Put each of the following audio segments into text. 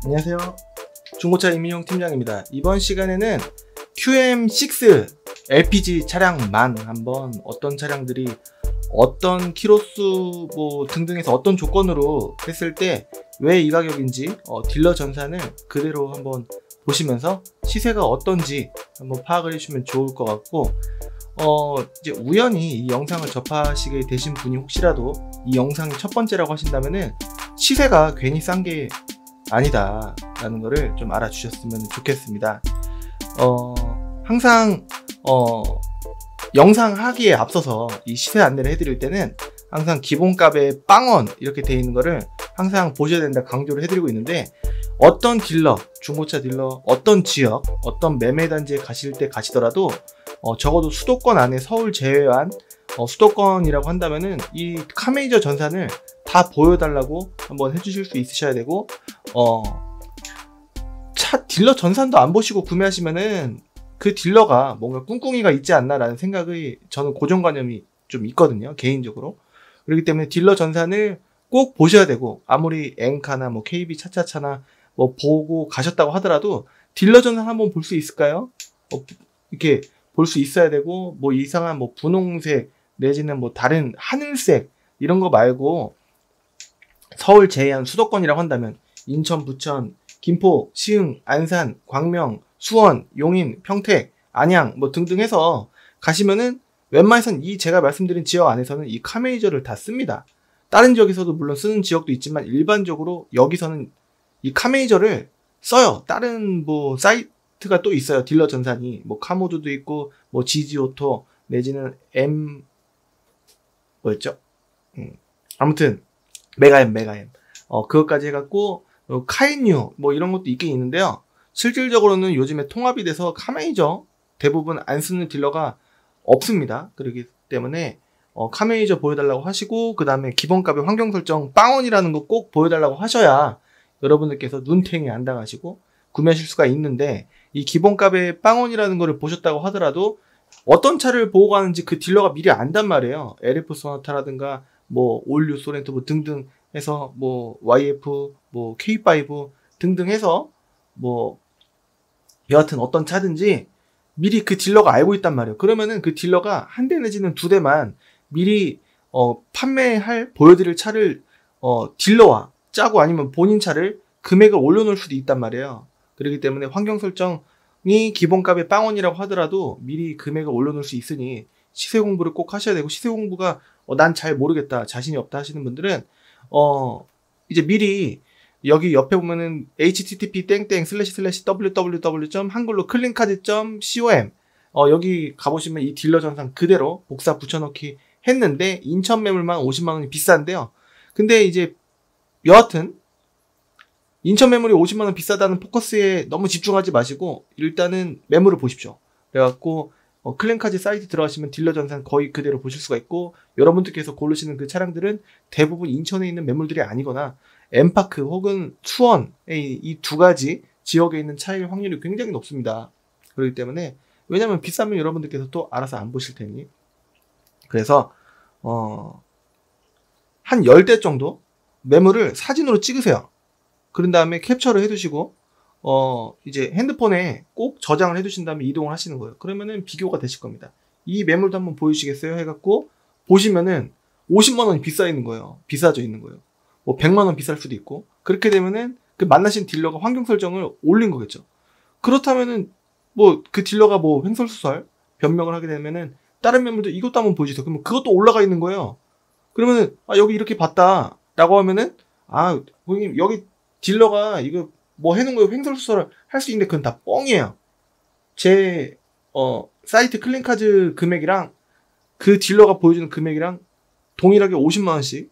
안녕하세요. 중고차 이민용 팀장입니다. 이번 시간에는 QM6 LPG 차량만 한번 어떤 차량들이 어떤 키로수 등등에서 어떤 조건으로 했을 때 왜 이 가격인지 딜러 전산을 그대로 한번 보시면서 시세가 어떤지 한번 파악을 해주시면 좋을 것 같고, 이제 우연히 이 영상을 접하시게 되신 분이 혹시라도 이 영상이 첫 번째라고 하신다면은 시세가 괜히 싼 게 아니다 라는 거를 좀 알아주셨으면 좋겠습니다. 항상 영상 하기에 앞서서 이 시세 안내를 해드릴 때는 항상 기본값에 빵원 이렇게 돼 있는 거를 항상 보셔야 된다 강조를 해드리고 있는데, 어떤 딜러, 중고차 딜러, 어떤 지역, 어떤 매매단지에 가실 때 가시더라도 적어도 수도권 안에 서울 제외한 수도권이라고 한다면은 이 카메이저 전산을 다 보여달라고 한번 해주실 수 있으셔야 되고, 차 딜러 전산도 안 보시고 구매하시면은 그 딜러가 뭔가 꿍꿍이가 있지 않나라는 생각이 저는 고정관념이 좀 있거든요, 개인적으로. 그렇기 때문에 딜러 전산을 꼭 보셔야 되고, 아무리 엔카나 KB 차차차나 보고 가셨다고 하더라도 딜러 전산 한번 볼 수 있을까요? 이렇게 볼 수 있어야 되고, 이상한 분홍색 내지는 다른 하늘색 이런 거 말고 서울 제외한 수도권이라고 한다면 인천, 부천, 김포, 시흥, 안산, 광명, 수원, 용인, 평택, 안양 등등 해서 가시면은 웬만해선 이 제가 말씀드린 지역 안에서는 이 카메이저를 다 씁니다. 다른 지역에서도 물론 쓰는 지역도 있지만 일반적으로 여기서는 이 카메이저를 써요. 다른 사이트가 또 있어요. 딜러 전산이 카모드도 있고 지지오토 내지는 뭐였죠? 아무튼 메가엠 그것까지 해갖고 카인유 이런 것도 있긴 있는데요. 실질적으로는 요즘에 통합이 돼서 카메이저 대부분 안 쓰는 딜러가 없습니다. 그렇기 때문에 카메이저 보여달라고 하시고, 그 다음에 기본값의 환경 설정 빵원이라는 거 꼭 보여달라고 하셔야 여러분들께서 눈탱이 안 당하시고 구매하실 수가 있는데, 이 기본값의 빵원이라는 거를 보셨다고 하더라도 어떤 차를 보고 가는지 그 딜러가 미리 안단 말이에요. LF 소나타라든가 올류 소렌토 등등 해서 YF K5 등등 해서 여하튼 어떤 차든지 미리 그 딜러가 알고 있단 말이에요. 그러면은 그 딜러가 한 대 내지는 두 대만 미리 보여드릴 차를 딜러와 짜고 아니면 본인 차를 금액을 올려놓을 수도 있단 말이에요. 그렇기 때문에 환경 설정이 기본값의 빵원이라고 하더라도 미리 금액을 올려놓을 수 있으니 시세 공부를 꼭 하셔야 되고, 시세 공부가 난 잘 모르겠다, 자신이 없다 하시는 분들은 이제 미리 여기 옆에 보면은 http://www. 한글로 클린카드.com 여기 가보시면 이 딜러 전산 그대로 복사 붙여넣기 했는데 인천 매물만 50만원이 비싼데요. 근데 이제 여하튼 인천 매물이 50만원 비싸다는 포커스에 너무 집중하지 마시고 일단은 매물을 보십시오. 그래갖고 클린카드 사이트 들어가시면 딜러 전산 거의 그대로 보실 수가 있고, 여러분들께서 고르시는 그 차량들은 대부분 인천에 있는 매물들이 아니거나 엠파크 혹은 수원의 이 두 가지 지역에 있는 차일 확률이 굉장히 높습니다. 그렇기 때문에, 왜냐면 비싸면 여러분들께서 또 알아서 안 보실 테니. 그래서 한 10대 정도 매물을 사진으로 찍으세요. 그런 다음에 캡처를 해두시고 이제 핸드폰에 꼭 저장을 해두신 다음에 이동을 하시는 거예요. 그러면은 비교가 되실 겁니다. 이 매물도 한번 보여주시겠어요? 해갖고 보시면은 50만원이 비싸 있는 거예요. 비싸져 있는 거예요. 100만원 비쌀 수도 있고. 그렇게 되면은 그 만나신 딜러가 환경 설정을 올린 거겠죠. 그렇다면은 그 딜러가 횡설수설 변명을 하게 되면은 다른 매물도 이것도 한번 보여주세요. 그러면 그것도 올라가 있는 거예요. 그러면은 여기 이렇게 봤다 라고 하면은 고객님 여기 딜러가 이거 해놓은 거에 횡설수설을 할 수 있는데 그건 다 뻥이에요. 제 사이트 클린카드 금액이랑 그 딜러가 보여주는 금액이랑 동일하게 50만원씩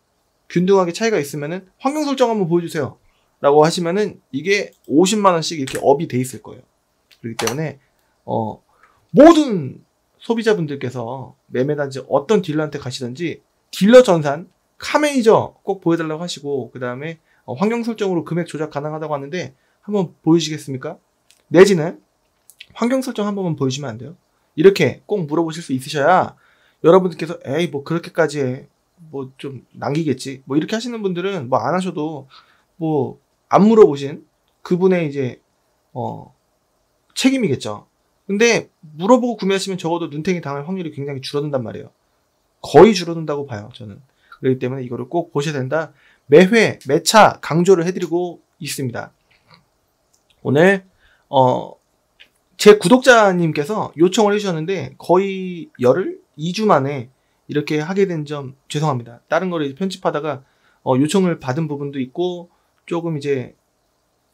균등하게 차이가 있으면은 환경 설정 한번 보여주세요 라고 하시면은 이게 50만원씩 이렇게 업이 돼 있을 거예요. 그렇기 때문에 모든 소비자분들께서 매매단지 어떤 딜러한테 가시든지 딜러 전산 카메이저 꼭 보여달라고 하시고, 그 다음에 환경 설정으로 금액 조작 가능하다고 하는데 한번 보여주시겠습니까? 내지는 환경 설정 한 번만 보여주시면 안 돼요? 이렇게 꼭 물어보실 수 있으셔야 여러분들께서 에이 그렇게까지 해 좀 남기겠지 이렇게 하시는 분들은 안 하셔도 안 물어보신 그분의 이제 책임이겠죠. 근데 물어보고 구매하시면 적어도 눈탱이 당할 확률이 굉장히 줄어든단 말이에요. 거의 줄어든다고 봐요, 저는. 그렇기 때문에 이거를 꼭 보셔야 된다. 매회, 매차 강조를 해드리고 있습니다. 오늘 제 구독자님께서 요청을 해주셨는데 거의 열흘? 2주 만에 이렇게 하게 된 점 죄송합니다. 다른 거를 편집하다가 요청을 받은 부분도 있고 조금 이제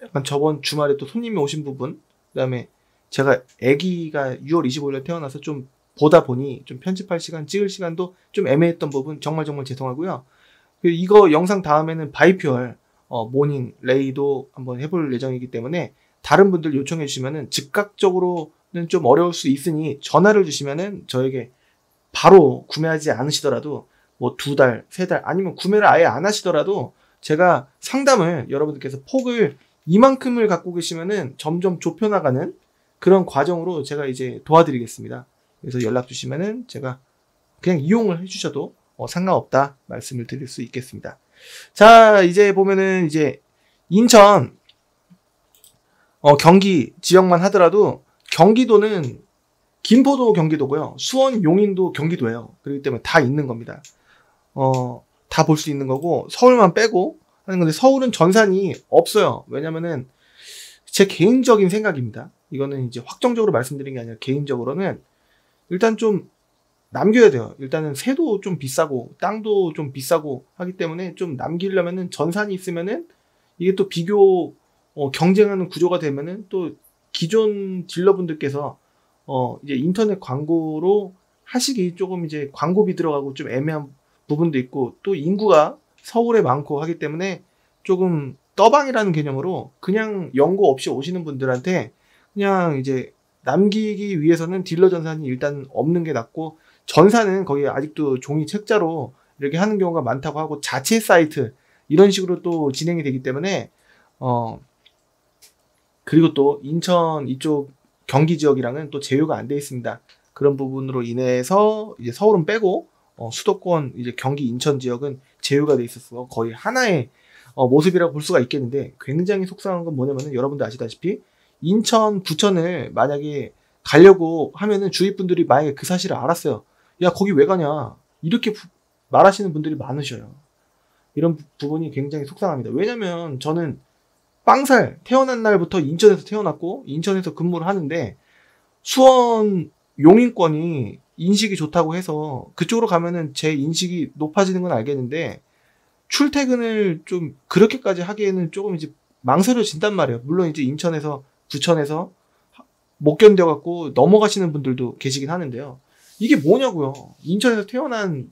약간 저번 주말에 또 손님이 오신 부분, 그 다음에 제가 아기가 6월 25일에 태어나서 좀 보다 보니 좀 편집할 시간, 찍을 시간도 좀 애매했던 부분 정말 죄송하고요. 그리고 이거 영상 다음에는 바이퓨얼 모닝 레이도 한번 해볼 예정이기 때문에 다른 분들 요청해 주시면은 즉각적으로는 좀 어려울 수 있으니 전화를 주시면은 저에게 바로 구매하지 않으시더라도 뭐 2달, 3달 아니면 구매를 아예 안 하시더라도 제가 상담을 여러분들께서 폭을 이만큼을 갖고 계시면은 점점 좁혀나가는 그런 과정으로 제가 이제 도와드리겠습니다. 그래서 연락 주시면은 제가 그냥 이용을 해주셔도 상관없다 말씀을 드릴 수 있겠습니다. 자, 이제 보면은 이제 인천, 경기 지역만 하더라도 경기도는 김포도 경기도고요. 수원, 용인도 경기도예요. 그렇기 때문에 다 있는 겁니다. 다 볼 수 있는 거고 서울만 빼고 하는 건데 서울은 전산이 없어요. 왜냐면은 제 개인적인 생각입니다. 이거는 이제 확정적으로 말씀드린 게 아니라 개인적으로는 일단 좀 남겨야 돼요. 일단은 세도 좀 비싸고 땅도 좀 비싸고 하기 때문에 좀 남기려면은 전산이 있으면은 이게 또 비교 경쟁하는 구조가 되면은 또 기존 딜러분들께서 이제 인터넷 광고로 하시기 조금 이제 광고비 들어가고 좀 애매한 부분도 있고 또 인구가 서울에 많고 하기 때문에 조금 떠방이라는 개념으로 그냥 연고 없이 오시는 분들한테 그냥 이제 남기기 위해서는 딜러 전산이 일단 없는 게 낫고 전산은 거기 아직도 종이 책자로 이렇게 하는 경우가 많다고 하고 자체 사이트 이런 식으로 또 진행이 되기 때문에 그리고 또 인천 이쪽 경기 지역이랑은 또 제휴가 안 돼 있습니다. 그런 부분으로 인해서 이제 서울은 빼고 수도권 이제 경기 인천 지역은 제휴가 돼 있었어. 거의 하나의 모습이라고 볼 수가 있겠는데 굉장히 속상한 건 뭐냐면은 여러분들 아시다시피 인천, 부천을 만약에 가려고 하면은 주위 분들이 만약에 그 사실을 알았어요. 야, 거기 왜 가냐? 이렇게 말하시는 분들이 많으셔요. 이런 부분이 굉장히 속상합니다. 왜냐면 저는 빵살 태어난 날부터 인천에서 태어났고 인천에서 근무를 하는데 수원 용인권이 인식이 좋다고 해서 그쪽으로 가면은 제 인식이 높아지는 건 알겠는데 출퇴근을 좀 그렇게까지 하기에는 조금 이제 망설여진단 말이에요. 물론 이제 인천에서 부천에서 못 견뎌갖고 넘어가시는 분들도 계시긴 하는데요. 이게 뭐냐고요. 인천에서 태어난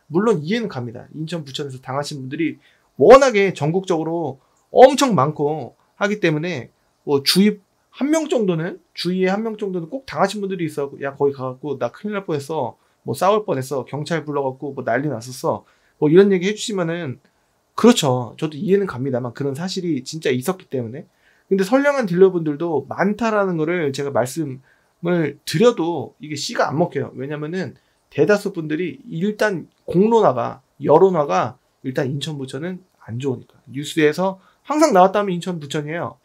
물론 이해는 갑니다. 인천 부천에서 당하신 분들이 워낙에 전국적으로 엄청 많고 하기 때문에 뭐 주위에 한 명 정도는 꼭 당하신 분들이 있어. 야, 거기 가갖고 나 큰일 날 뻔했어. 뭐 싸울 뻔했어. 경찰 불러갖고 뭐 난리 났었어. 뭐 이런 얘기 해주시면은 그렇죠. 저도 이해는 갑니다만 그런 사실이 진짜 있었기 때문에. 근데 선량한 딜러분들도 많다라는 거를 제가 말씀을 드려도 이게 씨가 안 먹혀요. 왜냐면은 대다수 분들이 일단 여론화가 일단 인천 부천은 안 좋으니까. 뉴스에서 항상 나왔다면 인천 부천이에요.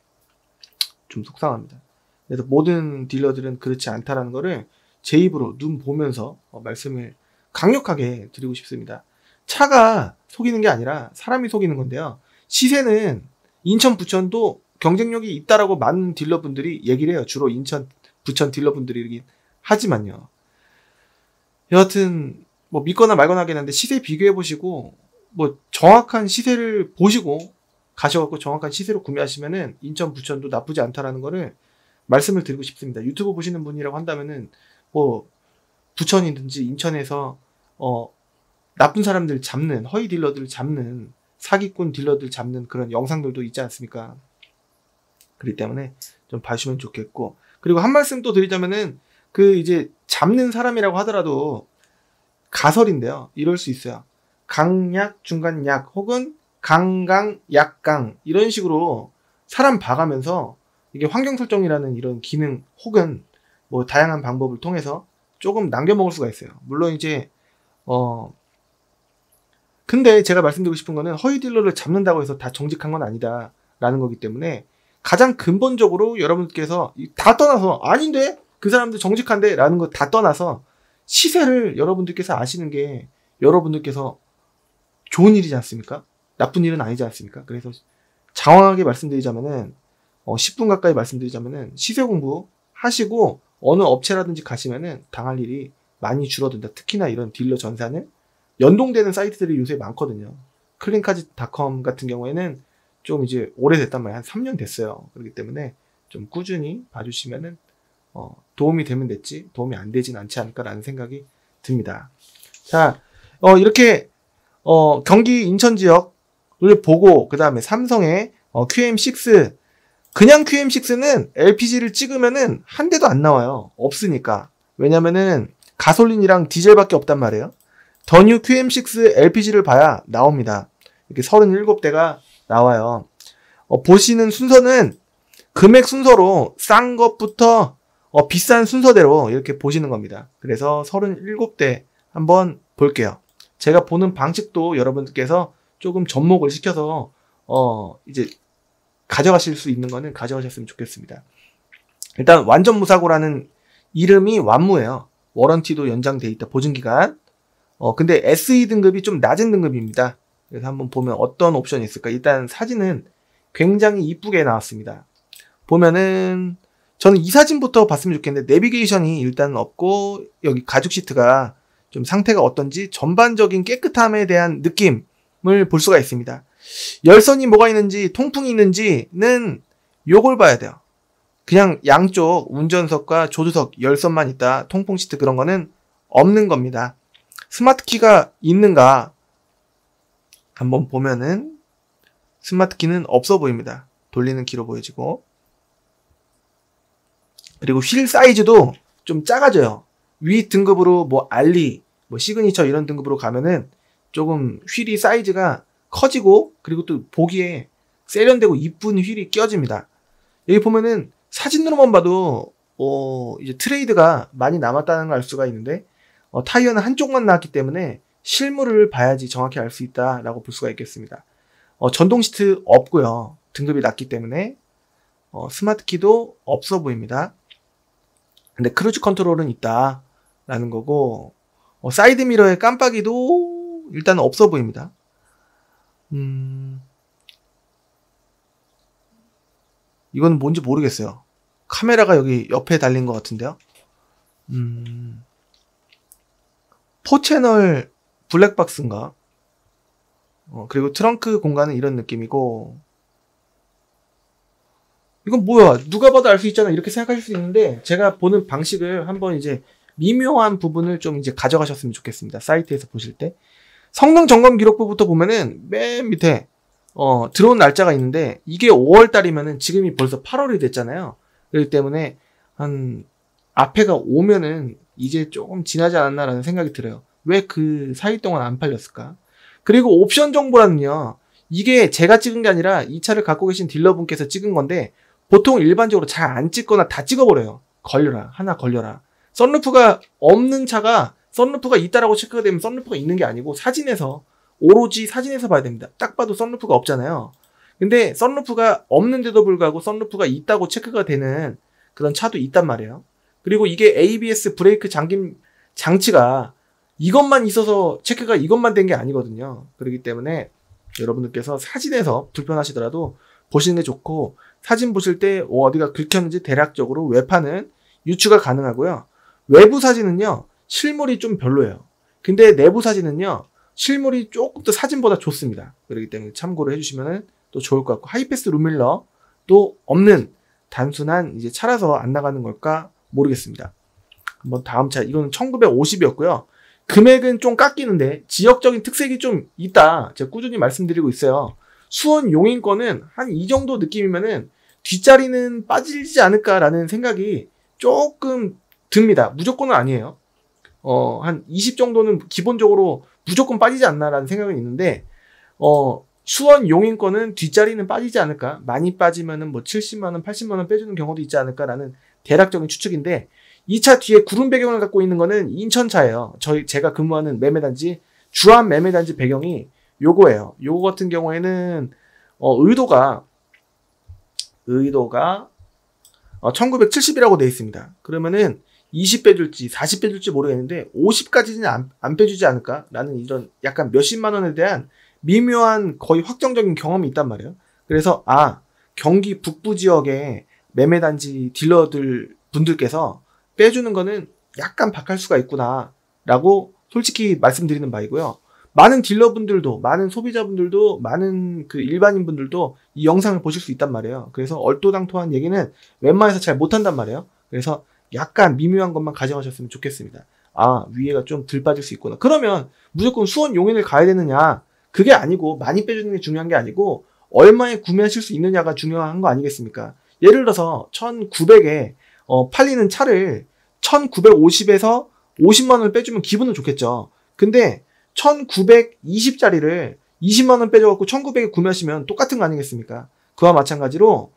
좀 속상합니다. 그래서 모든 딜러들은 그렇지 않다라는 거를 제 입으로 눈 보면서 말씀을 강력하게 드리고 싶습니다. 차가 속이는 게 아니라 사람이 속이는 건데요. 시세는 인천 부천도 경쟁력이 있다라고 많은 딜러분들이 얘기를 해요. 주로 인천 부천 딜러분들이 하지만요. 여하튼 뭐 믿거나 말거나 하긴 한데 시세 비교해 보시고 뭐 정확한 시세를 보시고 가셔갖고 정확한 시세로 구매하시면은 인천 부천도 나쁘지 않다라는 거를 말씀을 드리고 싶습니다. 유튜브 보시는 분이라고 한다면은 뭐 부천이든지 인천에서 나쁜 사람들 잡는 허위 딜러들 잡는 사기꾼 딜러들 잡는 그런 영상들도 있지 않습니까? 그렇기 때문에 좀 봐주시면 좋겠고 그리고 한 말씀 또 드리자면은 그 이제 잡는 사람이라고 하더라도 가설인데요. 이럴 수 있어요. 강약, 중간약 혹은 강강, 약강 이런 식으로 사람 봐가면서 이게 환경 설정이라는 이런 기능 혹은 뭐 다양한 방법을 통해서 조금 남겨먹을 수가 있어요. 물론 이제 근데 제가 말씀드리고 싶은 거는 허위 딜러를 잡는다고 해서 다 정직한 건 아니다라는 거기 때문에 가장 근본적으로 여러분께서 다 떠나서 아닌데 그 사람들 정직한데 라는 거 다 떠나서 시세를 여러분들께서 아시는 게 여러분들께서 좋은 일이지 않습니까? 나쁜 일은 아니지 않습니까? 그래서 장황하게 말씀드리자면은 10분 가까이 말씀드리자면은 시세 공부 하시고 어느 업체라든지 가시면은 당할 일이 많이 줄어든다. 특히나 이런 딜러 전산을 연동되는 사이트들이 요새 많거든요. 클린카즈닷컴 같은 경우에는 좀 이제 오래됐단 말이에요. 한 3년 됐어요. 그렇기 때문에 좀 꾸준히 봐주시면은 도움이 되면 됐지 도움이 안 되진 않지 않을까라는 생각이 듭니다. 자, 이렇게 경기 인천 지역을 보고 그 다음에 삼성의 QM6 그냥 QM6는 LPG를 찍으면은 한 대도 안 나와요. 없으니까. 왜냐면은 가솔린이랑 디젤밖에 없단 말이에요. 더 뉴 QM6 LPG를 봐야 나옵니다. 이렇게 37대가 나와요. 보시는 순서는 금액 순서로 싼 것부터 비싼 순서대로 이렇게 보시는 겁니다. 그래서 37대 한번 볼게요. 제가 보는 방식도 여러분들께서 조금 접목을 시켜서 이제 가져가실 수 있는 거는 가져가셨으면 좋겠습니다. 일단 완전 무사고라는 이름이 완무예요. 워런티도 연장돼 있다. 보증기간. 근데 SE 등급이 좀 낮은 등급입니다. 그래서 한번 보면 어떤 옵션이 있을까. 일단 사진은 굉장히 이쁘게 나왔습니다. 보면은 저는 이 사진부터 봤으면 좋겠는데 내비게이션이 일단 없고 여기 가죽 시트가 좀 상태가 어떤지 전반적인 깨끗함에 대한 느낌을 볼 수가 있습니다. 열선이 뭐가 있는지 통풍이 있는지는 요걸 봐야 돼요. 그냥 양쪽 운전석과 조수석 열선만 있다. 통풍 시트 그런 거는 없는 겁니다. 스마트 키가 있는가 한번 보면은 스마트 키는 없어 보입니다. 돌리는 키로 보여지고 그리고 휠 사이즈도 좀 작아져요. 위 등급으로 뭐 알리, 뭐 시그니처 이런 등급으로 가면은 조금 휠이 사이즈가 커지고 그리고 또 보기에 세련되고 이쁜 휠이 껴집니다. 여기 보면은 사진으로만 봐도 이제 트레이드가 많이 남았다는 걸 알 수가 있는데 타이어는 한쪽만 나왔기 때문에 실물을 봐야지 정확히 알 수 있다라고 볼 수가 있겠습니다. 전동 시트 없고요. 등급이 낮기 때문에 스마트 키도 없어 보입니다. 근데 크루즈 컨트롤은 있다라는 거고 사이드 미러의 깜빡이도 일단 없어 보입니다. 이건 뭔지 모르겠어요. 카메라가 여기 옆에 달린 것 같은데요. 4채널 블랙박스인가? 그리고 트렁크 공간은 이런 느낌이고 이건 뭐야? 누가 봐도 알 수 있잖아. 이렇게 생각하실 수 있는데 제가 보는 방식을 한번 이제 미묘한 부분을 좀 이제 가져가셨으면 좋겠습니다. 사이트에서 보실 때. 성능 점검 기록부부터 보면은 맨 밑에 들어온 날짜가 있는데 이게 5월 달이면은 지금이 벌써 8월이 됐잖아요. 그렇기 때문에 한 앞에가 오면은 이제 조금 지나지 않았나라는 생각이 들어요. 왜 그 사이 동안 안 팔렸을까? 그리고 옵션 정보라는요. 이게 제가 찍은 게 아니라 이 차를 갖고 계신 딜러분께서 찍은 건데 보통 일반적으로 잘 안 찍거나 다 찍어버려요. 걸려라. 하나 걸려라. 썬루프가 없는 차가 썬루프가 있다라고 체크가 되면 썬루프가 있는 게 아니고 사진에서 오로지 사진에서 봐야 됩니다. 딱 봐도 썬루프가 없잖아요. 근데 썬루프가 없는데도 불구하고 썬루프가 있다고 체크가 되는 그런 차도 있단 말이에요. 그리고 이게 ABS 브레이크 잠김 장치가 이것만 있어서 체크가 이것만 된 게 아니거든요. 그렇기 때문에 여러분들께서 사진에서 불편하시더라도 보시는 게 좋고 사진 보실 때 어디가 긁혔는지 대략적으로 외판은 유추가 가능하고요. 외부 사진은요. 실물이 좀 별로예요. 근데 내부 사진은요. 실물이 조금 더 사진보다 좋습니다. 그렇기 때문에 참고를 해주시면 또 좋을 것 같고 하이패스 룸밀러도 없는 단순한 이제 차라서 안 나가는 걸까 모르겠습니다. 한번 다음 차 이거는 1950이었고요. 금액은 좀 깎이는데 지역적인 특색이 좀 있다. 제가 꾸준히 말씀드리고 있어요. 수원 용인권은 한 이 정도 느낌이면은 뒷자리는 빠지지 않을까라는 생각이 조금 듭니다. 무조건은 아니에요. 한 20 정도는 기본적으로 무조건 빠지지 않나라는 생각은 있는데 수원 용인권은 뒷자리는 빠지지 않을까. 많이 빠지면은 뭐 70만원, 80만원 빼주는 경우도 있지 않을까라는 대략적인 추측인데 이 차 뒤에 구름 배경을 갖고 있는 거는 인천차예요. 제가 근무하는 매매단지 주한 매매단지 배경이 요거예요. 요거 같은 경우에는 의도가 의도가 1970이라고 되어 있습니다. 그러면은 20 빼줄지 40 빼줄지 모르겠는데 50까지는 안 빼주지 않을까? 라는 이런 약간 몇십만 원에 대한 미묘한 거의 확정적인 경험이 있단 말이에요. 그래서 경기 북부 지역의 매매단지 딜러들 분들께서 빼주는 거는 약간 박할 수가 있구나 라고 솔직히 말씀드리는 바이고요. 많은 딜러분들도, 많은 소비자분들도, 많은 그 일반인분들도 이 영상을 보실 수 있단 말이에요. 그래서 얼토당토한 얘기는 웬만해서 잘 못한단 말이에요. 그래서 약간 미묘한 것만 가져가셨으면 좋겠습니다. 위에가 좀 덜 빠질 수 있구나. 그러면 무조건 수원 용인을 가야 되느냐? 그게 아니고, 많이 빼주는 게 중요한 게 아니고, 얼마에 구매하실 수 있느냐가 중요한 거 아니겠습니까? 예를 들어서 1900에 팔리는 차를 1950에서 50만 원을 빼주면 기분은 좋겠죠. 근데 1920짜리를 20만 원 빼줘갖고 1900에 구매하시면 똑같은 거 아니겠습니까? 그와 마찬가지로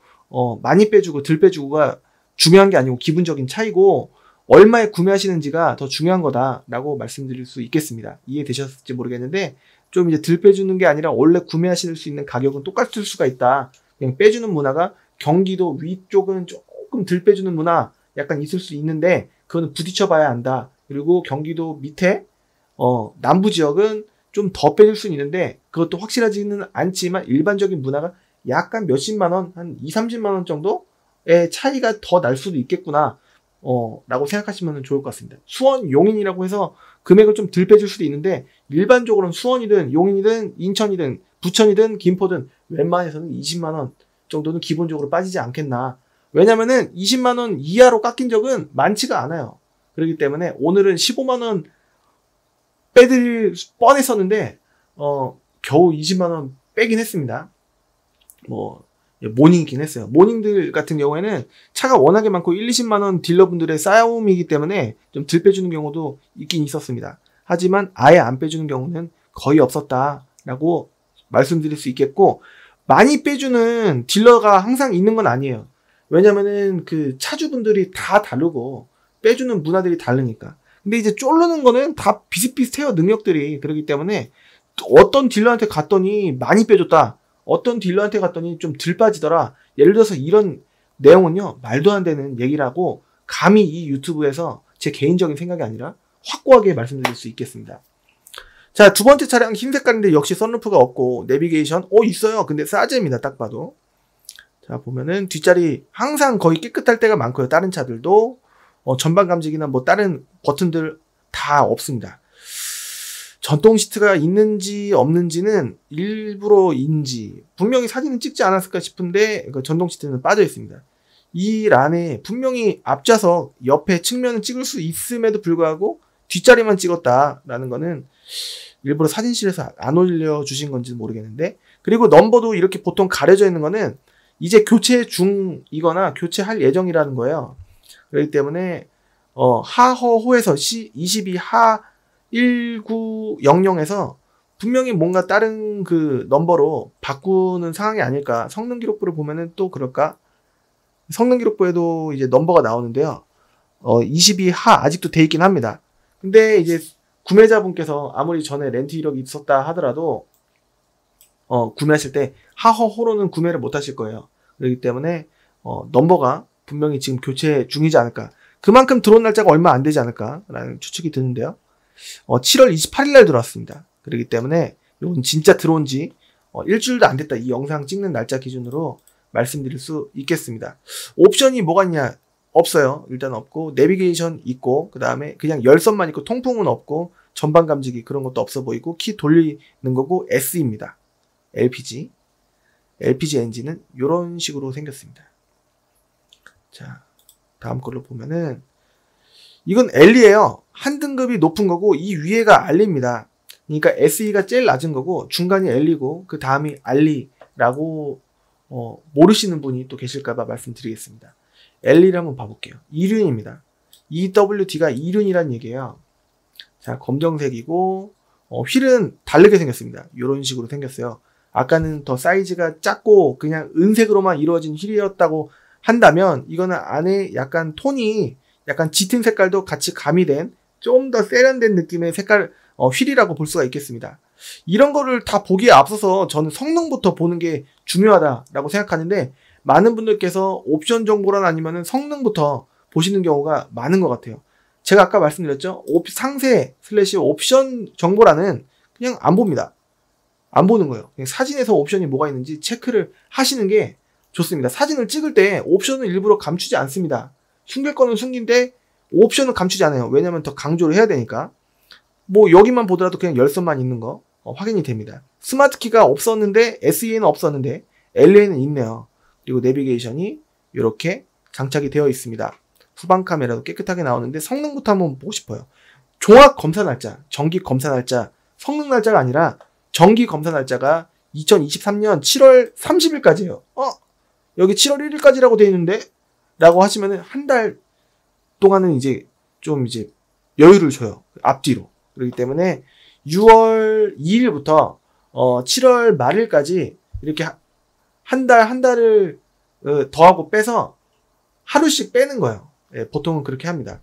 많이 빼주고 덜 빼주고가 중요한 게 아니고 기분적인 차이고 얼마에 구매하시는지가 더 중요한 거다라고 말씀드릴 수 있겠습니다. 이해되셨을지 모르겠는데 좀 이제 덜 빼주는 게 아니라 원래 구매하실 수 있는 가격은 똑같을 수가 있다. 그냥 빼주는 문화가 경기도 위쪽은 조금 덜 빼주는 문화 약간 있을 수 있는데 그거는 부딪혀 봐야 한다. 그리고 경기도 밑에 남부 지역은 좀 더 빼줄 수는 있는데 그것도 확실하지는 않지만 일반적인 문화가 약간 몇십만 원, 한 2, 30만 원 정도의 차이가 더 날 수도 있겠구나 라고 생각하시면 좋을 것 같습니다. 수원, 용인이라고 해서 금액을 좀 덜 빼줄 수도 있는데 일반적으로는 수원이든 용인이든 인천이든 부천이든 김포든 웬만해서는 20만 원 정도는 기본적으로 빠지지 않겠나. 왜냐면은 20만 원 이하로 깎인 적은 많지가 않아요. 그렇기 때문에 오늘은 15만 원 빼드릴 뻔했었는데 겨우 20만 원 빼긴 했습니다. 모닝이긴 했어요. 모닝들 같은 경우에는 차가 워낙에 많고 1, 20만 원 딜러분들의 싸움이기 때문에 좀 덜 빼주는 경우도 있긴 있었습니다. 하지만 아예 안 빼주는 경우는 거의 없었다라고 말씀드릴 수 있겠고 많이 빼주는 딜러가 항상 있는 건 아니에요. 왜냐면은 그 차주분들이 다 다르고 빼주는 문화들이 다르니까. 근데 이제 쫄르는 거는 다 비슷비슷해요. 능력들이. 그렇기 때문에 어떤 딜러한테 갔더니 많이 빼줬다. 어떤 딜러한테 갔더니 좀 덜 빠지더라. 예를 들어서 이런 내용은요. 말도 안 되는 얘기라고 감히 이 유튜브에서 제 개인적인 생각이 아니라 확고하게 말씀드릴 수 있겠습니다. 자, 두 번째 차량 흰 색깔인데 역시 선루프가 없고 내비게이션 있어요. 근데 싸제입니다. 딱 봐도. 자, 보면은 뒷자리 항상 거의 깨끗할 때가 많고요. 다른 차들도 전방 감지기나 뭐 다른 버튼들 다 없습니다. 전동 시트가 있는지 없는지는 일부러인지 분명히 사진은 찍지 않았을까 싶은데 그 전동 시트는 빠져 있습니다. 이 란에 분명히 앞좌석 옆에 측면을 찍을 수 있음에도 불구하고 뒷자리만 찍었다라는 거는 일부러 사진실에서 안 올려주신 건지 모르겠는데 그리고 넘버도 이렇게 보통 가려져 있는 거는 이제 교체 중이거나 교체할 예정이라는 거예요. 그렇기 때문에 하허호에서 C22 하 1900에서 분명히 뭔가 다른 그 넘버로 바꾸는 상황이 아닐까. 성능 기록부를 보면은 또 그럴까? 성능 기록부에도 이제 넘버가 나오는데요. 22 하 아직도 돼 있긴 합니다. 근데 이제 구매자분께서 아무리 전에 렌트 이력이 있었다 하더라도 구매하실 때 하허호로는 구매를 못 하실 거예요. 그렇기 때문에 넘버가 분명히 지금 교체 중이지 않을까. 그만큼 들어온 날짜가 얼마 안 되지 않을까라는 추측이 드는데요. 7월 28일 날 들어왔습니다. 그렇기 때문에 이건 진짜 들어온 지 일주일도 안 됐다. 이 영상 찍는 날짜 기준으로 말씀드릴 수 있겠습니다. 옵션이 뭐가 있냐? 없어요. 일단 없고 내비게이션 있고 그 다음에 그냥 열선만 있고 통풍은 없고 전방 감지기 그런 것도 없어 보이고 키 돌리는 거고 S입니다. LPG 엔진은 이런 식으로 생겼습니다. 자, 다음 걸로 보면은 이건 L이에요. 한 등급이 높은 거고 이 위에가 R입니다. 그러니까 SE가 제일 낮은 거고 중간이 L이고 그 다음이 R이라고 모르시는 분이 또 계실까봐 말씀드리겠습니다. L를 한번 봐볼게요. 2륜입니다. EWD가 2륜이란 얘기예요. 자, 검정색이고 휠은 다르게 생겼습니다. 이런 식으로 생겼어요. 아까는 더 사이즈가 작고 그냥 은색으로만 이루어진 휠이었다고 한다면 이거는 안에 약간 톤이 약간 짙은 색깔도 같이 가미된 좀 더 세련된 느낌의 색깔 휠이라고 볼 수가 있겠습니다. 이런 거를 다 보기에 앞서서 저는 성능부터 보는 게 중요하다라고 생각하는데 많은 분들께서 옵션 정보란 아니면은 성능부터 보시는 경우가 많은 것 같아요. 제가 아까 말씀드렸죠. 상세 / 옵션 정보란은 그냥 안 봅니다. 안 보는 거예요. 그냥 사진에서 옵션이 뭐가 있는지 체크를 하시는 게 좋습니다. 사진을 찍을 때 옵션을 일부러 감추지 않습니다. 숨길 거는 숨긴데 옵션은 감추지 않아요. 왜냐면 더 강조를 해야 되니까. 뭐 여기만 보더라도 그냥 열선만 있는 거 확인이 됩니다. 스마트키가 없었는데 SE에는 없었는데 LA는 있네요. 그리고 내비게이션이 이렇게 장착이 되어 있습니다. 후방 카메라도 깨끗하게 나오는데 성능부터 한번 보고 싶어요. 종합 검사 날짜, 정기 검사 날짜, 성능 날짜가 아니라 정기 검사 날짜가 2023년 7월 30일까지예요. 여기 7월 1일까지라고 되어 있는데? 라고 하시면은 한 달 동안은 이제 좀 이제 여유를 줘요. 앞뒤로. 그렇기 때문에 6월 2일부터 7월 말일까지 이렇게 한 달을 더하고 빼서 하루씩 빼는 거예요. 예, 보통은 그렇게 합니다.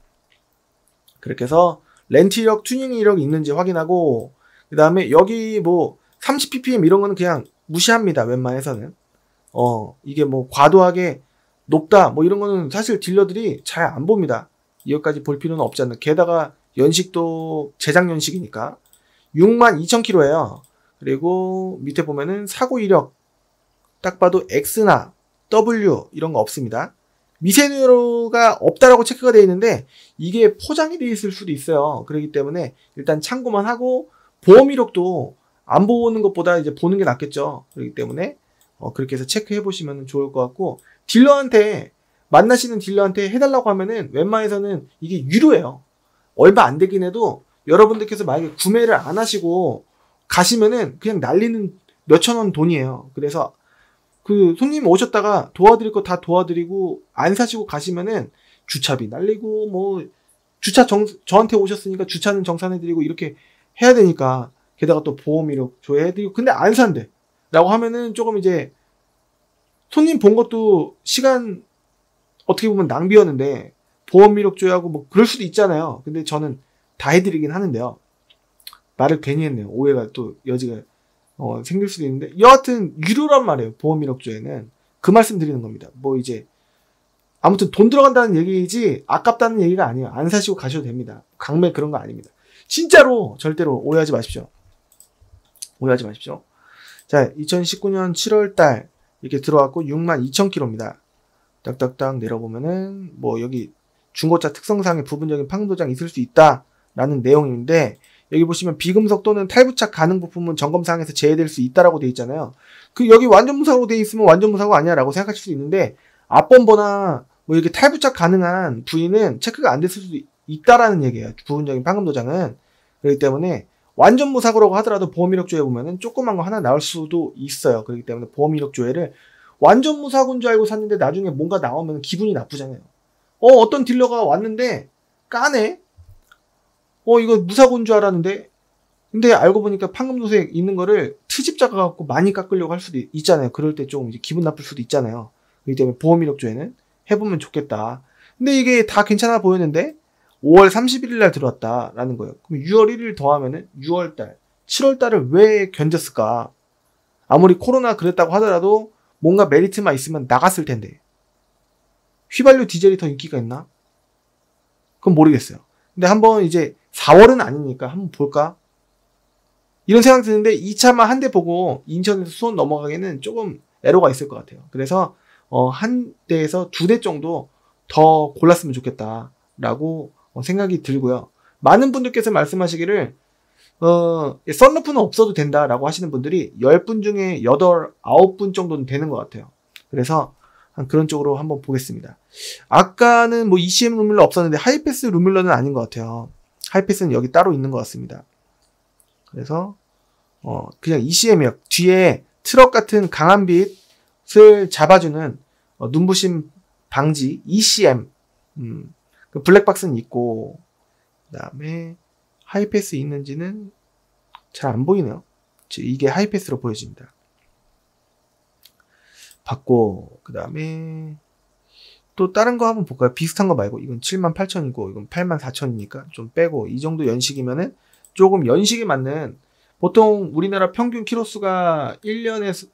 그렇게 해서 렌트 이력, 튜닝 이력 있는지 확인하고 그 다음에 여기 뭐 30ppm 이런 거는 그냥 무시합니다. 웬만해서는. 이게 뭐 과도하게 높다 뭐 이런 거는 사실 딜러들이 잘 안 봅니다. 이것까지 볼 필요는 없지 않나. 게다가 연식도 제작 연식이니까 62,000km예요. 그리고 밑에 보면은 사고 이력 딱 봐도 X나 W 이런 거 없습니다. 미세누가 없다라고 체크가 되어 있는데 이게 포장이 되어 있을 수도 있어요. 그렇기 때문에 일단 참고만 하고 보험 이력도 안 보는 것보다 이제 보는 게 낫겠죠. 그렇기 때문에 그렇게 해서 체크해 보시면 좋을 것 같고, 딜러한테 만나시는 딜러한테 해달라고 하면은 웬만해서는 이게 유료예요. 얼마 안 되긴 해도 여러분들께서 만약에 구매를 안 하시고 가시면은 그냥 날리는 몇천 원 돈이에요. 그래서 그 손님 오셨다가 도와드릴 거 다 도와드리고 안 사시고 가시면은 주차비 날리고 뭐 주차 저한테 오셨으니까 주차는 정산해드리고 이렇게 해야 되니까, 게다가 또 보험 이력 조회해드리고 근데 안 산대 라고 하면은 조금 이제 손님 본 것도 시간 어떻게 보면 낭비였는데 보험 이력 조회하고 뭐 그럴 수도 있잖아요. 근데 저는 다 해드리긴 하는데요. 말을 괜히 했네요. 오해가 또 여지가 생길 수도 있는데 여하튼 유료란 말이에요. 보험 이력 조회는 그 말씀 드리는 겁니다. 뭐 이제 아무튼 돈 들어간다는 얘기이지 아깝다는 얘기가 아니에요. 안 사시고 가셔도 됩니다. 강매 그런 거 아닙니다. 진짜로 절대로 오해하지 마십시오. 오해하지 마십시오. 자, 2019년 7월달 이렇게 들어왔고 62,000km입니다. 딱딱딱 내려보면은 뭐 여기 중고차 특성상의 부분적인 파손 도장이 있을 수 있다라는 내용인데, 여기 보시면 비금속 또는 탈부착 가능 부품은 점검사항에서 제외될 수 있다라고 돼 있잖아요. 그 여기 완전 무사고 돼 있으면 완전 무사고 아니야라고 생각하실 수 있는데, 앞범버나 뭐 이렇게 탈부착 가능한 부위는 체크가 안 됐을 수도 있다라는 얘기예요. 부분적인 파손 도장은. 그렇기 때문에 완전 무사고라고 하더라도 보험 이력 조회 보면은 조그만 거 하나 나올 수도 있어요. 그렇기 때문에 보험 이력 조회를 완전 무사고인 줄 알고 샀는데 나중에 뭔가 나오면 기분이 나쁘잖아요. 어떤 딜러가 왔는데 까네? 이거 무사고인 줄 알았는데, 근데 알고 보니까 판금도색 있는 거를 트집 잡아갖고 많이 깎으려고 할 수도 있잖아요. 그럴 때 조금 이제 기분 나쁠 수도 있잖아요. 그렇기 때문에 보험 이력 조회는 해보면 좋겠다. 근데 이게 다 괜찮아 보였는데 5월 31일 날 들어왔다라는 거예요. 그럼 6월 1일 더하면은 6월달, 7월달을 왜 견뎠을까? 아무리 코로나 그랬다고 하더라도 뭔가 메리트만 있으면 나갔을 텐데. 휘발유 디젤이 더 인기가 있나? 그건 모르겠어요. 근데 한번 이제 4월은 아니니까 한번 볼까? 이런 생각 드는데 2차만 한 대 보고 인천에서 수원 넘어가기에는 조금 애로가 있을 것 같아요. 그래서 한 대에서 2대 정도 더 골랐으면 좋겠다라고 생각이 들고요. 많은 분들께서 말씀하시기를 썬루프는 없어도 된다라고 하시는 분들이 10분 중에 8, 9분 정도는 되는 것 같아요. 그래서 그런 쪽으로 한번 보겠습니다. 아까는 뭐 ECM 루밀러 없었는데 하이패스 루밀러는 아닌 것 같아요. 하이패스는 여기 따로 있는 것 같습니다. 그래서 그냥 ECM이요. 뒤에 트럭 같은 강한 빛을 잡아주는 눈부심 방지 ECM. 그 블랙박스는 있고, 그 다음에 하이패스 있는지는 잘 안 보이네요. 이게 하이패스로 보여집니다. 받고, 그 다음에 또 다른 거 한번 볼까요? 비슷한 거 말고 이건 78,000이고 이건 84,000이니까 좀 빼고, 이 정도 연식이면은 조금 연식에 맞는, 보통 우리나라 평균 키로수가 1년에서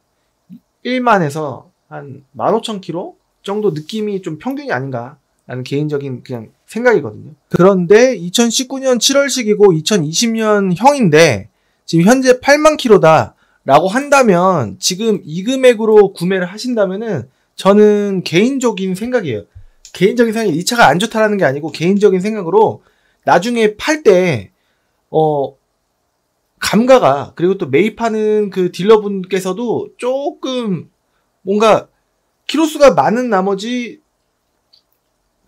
1만에서 한 15,000km 정도 느낌이 좀 평균이 아닌가 라는 개인적인 그냥 생각이거든요. 그런데 2019년 7월식이고 2020년 형인데 지금 현재 8만 km다 라고 한다면 지금 이 금액으로 구매를 하신다면은 저는 개인적인 생각이에요. 개인적인 생각이 이 차가 안 좋다라는 게 아니고 개인적인 생각으로 나중에 팔 때 감가가 그리고 또 매입하는 그 딜러분께서도 조금 뭔가 키로수가 많은 나머지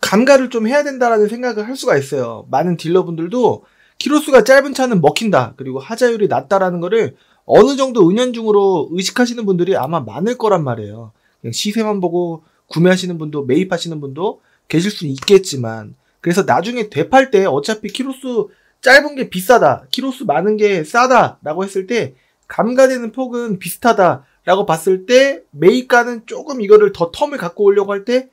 감가를 좀 해야 된다라는 생각을 할 수가 있어요. 많은 딜러분들도 키로수가 짧은 차는 먹힌다. 그리고 하자율이 낮다라는 거를 어느 정도 은연중으로 의식하시는 분들이 아마 많을 거란 말이에요. 그냥 시세만 보고 구매하시는 분도 매입하시는 분도 계실 수는 있겠지만 그래서 나중에 되팔 때 어차피 키로수 짧은 게 비싸다. 키로수 많은 게 싸다. 라고 했을 때 감가되는 폭은 비슷하다. 라고 봤을 때 매입가는 조금 이거를 더 텀을 갖고 오려고 할 때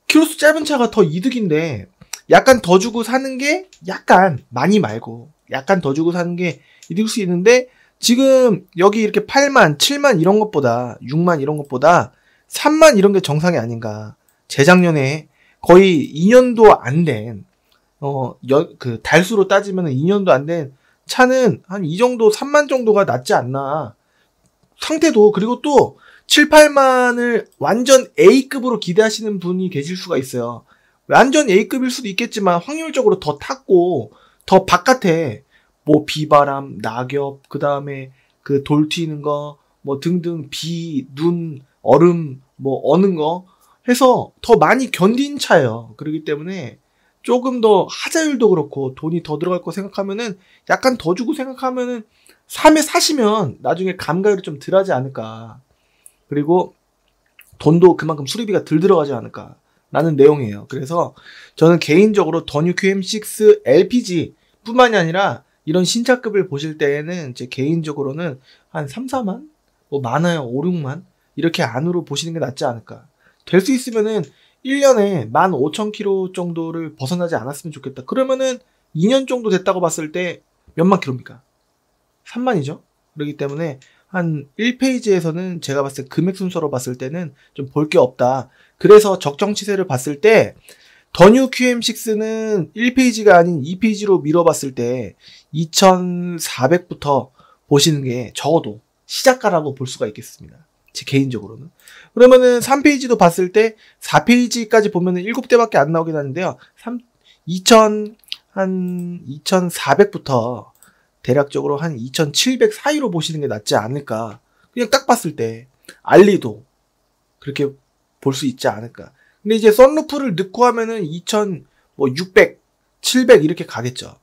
키로수 짧은 차가 더 이득인데 약간 더 주고 사는 게 약간 많이 말고 약간 더 주고 사는 게 이득일 수 있는데 지금 여기 이렇게 8만, 7만 이런 것보다 6만 이런 것보다 3만 이런 게 정상이 아닌가. 재작년에 거의 2년도 안 된 그 달수로 따지면 2년도 안 된 차는 한 이 정도 3만 정도가 낫지 않나. 상태도 그리고 또 7, 8만을 완전 A급으로 기대하시는 분이 계실 수가 있어요. 완전 A급일 수도 있겠지만 확률적으로 더 탔고 더 바깥에 뭐 비바람, 낙엽, 그 다음에 그 돌 튀는 거, 뭐 등등 비, 눈, 얼음, 뭐 어는 거 해서 더 많이 견딘 차예요. 그렇기 때문에 조금 더 하자율도 그렇고 돈이 더 들어갈 거 생각하면은 약간 더 주고 생각하면은 3에 사시면 나중에 감가율이 좀 덜하지 않을까. 그리고 돈도 그만큼 수리비가 덜 들어가지 않을까 라는 내용이에요. 그래서 저는 개인적으로 더 뉴 QM6 LPG 뿐만이 아니라 이런 신차급을 보실 때에는 제 개인적으로는 한 3, 4만? 뭐 많아요 5, 6만? 이렇게 안으로 보시는 게 낫지 않을까. 될 수 있으면은 1년에 15,000km 정도를 벗어나지 않았으면 좋겠다. 그러면은 2년 정도 됐다고 봤을 때 몇만 킬로입니까? 3만이죠? 그렇기 때문에 한 1페이지에서는 제가 봤을 때 금액 순서로 봤을 때는 좀 볼 게 없다. 그래서 적정치세를 봤을 때 더 뉴 QM6는 1페이지가 아닌 2페이지로 밀어봤을 때 2,400부터 보시는 게 적어도 시작가라고 볼 수가 있겠습니다. 제 개인적으로는. 그러면은 3페이지도 봤을 때 4페이지까지 보면은 7대밖에 안 나오긴 하는데요. 2,400부터 대략적으로 한 2,700 사이로 보시는 게 낫지 않을까. 그냥 딱 봤을 때 알리도 그렇게 볼 수 있지 않을까. 근데 이제 썬루프를 넣고 하면은 2,600, 700 이렇게 가겠죠.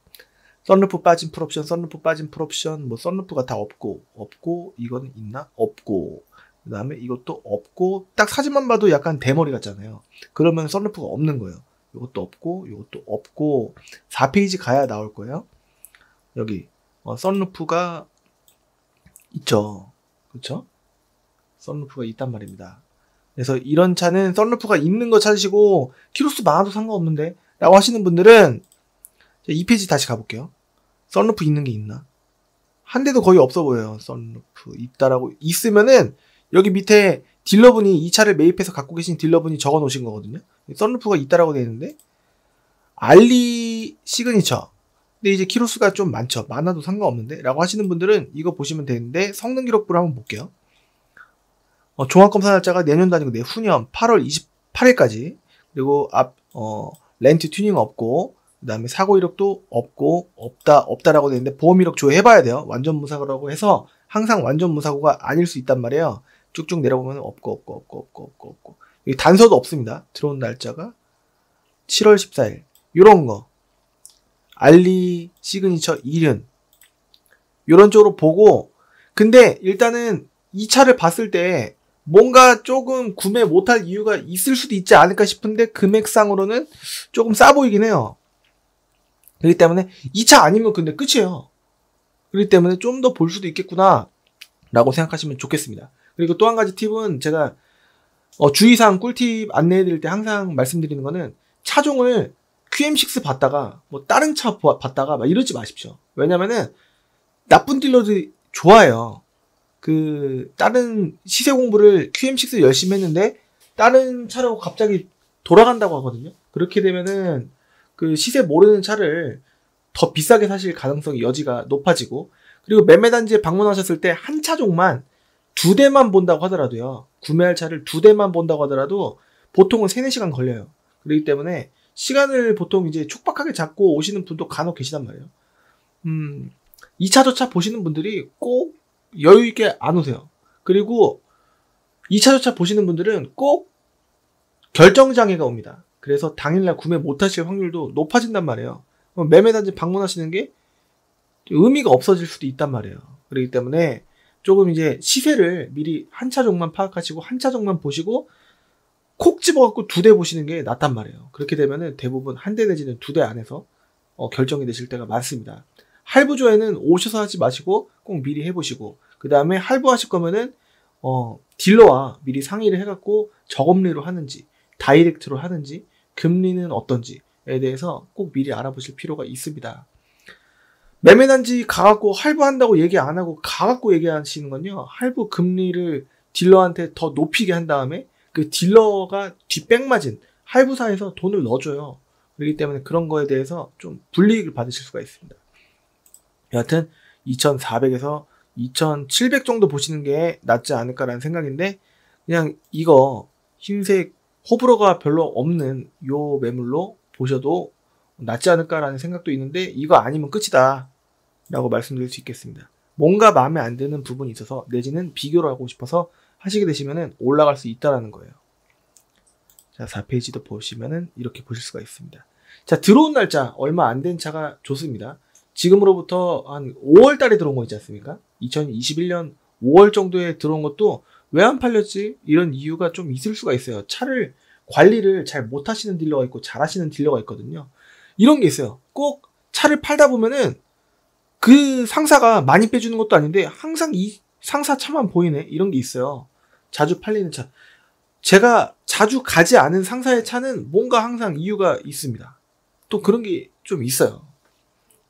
썬루프 빠진 풀옵션, 썬루프 빠진 풀옵션, 뭐 썬루프가 다 없고 이거는 있나? 없고. 그 다음에 이것도 없고, 딱 사진만 봐도 약간 대머리 같잖아요. 그러면 썬루프가 없는 거예요. 이것도 없고, 4페이지 가야 나올 거예요. 여기, 썬루프가 있죠. 그쵸? 썬루프가 있단 말입니다. 그래서 이런 차는 썬루프가 있는 거 찾으시고, 키로수 많아도 상관없는데? 라고 하시는 분들은, 2페이지 다시 가볼게요. 썬루프 있는 게 있나? 한 대도 거의 없어 보여요. 썬루프 있다라고. 있으면은, 여기 밑에 딜러분이 이 차를 매입해서 갖고 계신 딜러분이 적어 놓으신 거거든요. 썬루프가 있다라고 되어 있는데 알리 시그니처. 근데 이제 키로수가 좀 많죠. 많아도 상관없는데 라고 하시는 분들은 이거 보시면 되는데 성능 기록부를 한번 볼게요. 종합검사 날짜가 내년도 아니고 내후년 8월 28일까지. 그리고 렌트 튜닝 없고 그 다음에 사고 이력도 없다라고 되어 있는데 보험 이력 조회해봐야 돼요. 완전 무사고라고 해서 항상 완전 무사고가 아닐 수 있단 말이에요. 쭉쭉 내려보면 없고. 여기 단서도 없습니다. 들어온 날짜가 7월 14일. 요런 거. 알리 시그니처 이른. 요런 쪽으로 보고, 근데 일단은 이 차를 봤을 때 뭔가 조금 구매 못할 이유가 있을 수도 있지 않을까 싶은데 금액상으로는 조금 싸 보이긴 해요. 그렇기 때문에 이 차 아니면 근데 끝이에요. 그렇기 때문에 좀 더 볼 수도 있겠구나 라고 생각하시면 좋겠습니다. 그리고 또 한 가지 팁은 제가 주의사항 꿀팁 안내해드릴 때 항상 말씀드리는 거는 차종을 QM6 봤다가 뭐 다른 차 봤다가 막 이러지 마십시오. 왜냐면은 나쁜 딜러들이 좋아요. 다른 시세 공부를 QM6 열심히 했는데 다른 차로 갑자기 돌아간다고 하거든요. 그렇게 되면은 그 시세 모르는 차를 더 비싸게 사실 가능성이 여지가 높아지고, 그리고 매매단지에 방문하셨을 때 한 차종만 2대만 본다고 하더라도요. 구매할 차를 2대만 본다고 하더라도 보통은 3-4시간 걸려요. 그렇기 때문에 시간을 보통 이제 촉박하게 잡고 오시는 분도 간혹 계시단 말이에요. 2차, 저차 보시는 분들이 꼭 여유있게 안 오세요. 그리고 2차, 저차 보시는 분들은 꼭 결정장애가 옵니다. 그래서 당일날 구매 못하실 확률도 높아진단 말이에요. 매매단지 방문하시는 게 의미가 없어질 수도 있단 말이에요. 그렇기 때문에 조금 이제 시세를 미리 한 차종만 파악하시고 한 차종만 보시고 콕 집어갖고 2대 보시는 게 낫단 말이에요. 그렇게 되면은 대부분 1대 내지는 2대 안에서 결정이 되실 때가 많습니다. 할부조에는 오셔서 하지 마시고 꼭 미리 해보시고, 그 다음에 할부하실 거면은 딜러와 미리 상의를 해갖고 저금리로 하는지 다이렉트로 하는지 금리는 어떤지에 대해서 꼭 미리 알아보실 필요가 있습니다. 매매단지 가갖고 할부한다고 얘기 안 하고 가갖고 얘기하시는 건요, 할부 금리를 딜러한테 더 높이게 한 다음에 그 딜러가 뒷백마진 할부사에서 돈을 넣어줘요. 그렇기 때문에 그런 거에 대해서 좀 불이익을 받으실 수가 있습니다. 여하튼 2400에서 2700 정도 보시는 게 낫지 않을까라는 생각인데, 그냥 이거 흰색 호불호가 별로 없는 요 매물로 보셔도 낫지 않을까라는 생각도 있는데, 이거 아니면 끝이다 라고 말씀드릴 수 있겠습니다. 뭔가 마음에 안 드는 부분이 있어서 내지는 비교를 하고 싶어서 하시게 되시면은 올라갈 수 있다라는 거예요. 자, 4페이지도 보시면은 이렇게 보실 수가 있습니다. 자, 들어온 날짜 얼마 안 된 차가 좋습니다. 지금으로부터 한 5월 달에 들어온 거 있지 않습니까? 2021년 5월 정도에 들어온 것도 왜 안 팔렸지? 이런 이유가 좀 있을 수가 있어요. 차를 관리를 잘 못하시는 딜러가 있고 잘 하시는 딜러가 있거든요. 이런 게 있어요. 꼭 차를 팔다 보면은 그 상사가 많이 빼주는 것도 아닌데 항상 이 상사 차만 보이네, 이런 게 있어요. 자주 팔리는 차. 제가 자주 가지 않은 상사의 차는 뭔가 항상 이유가 있습니다. 또 그런 게 좀 있어요.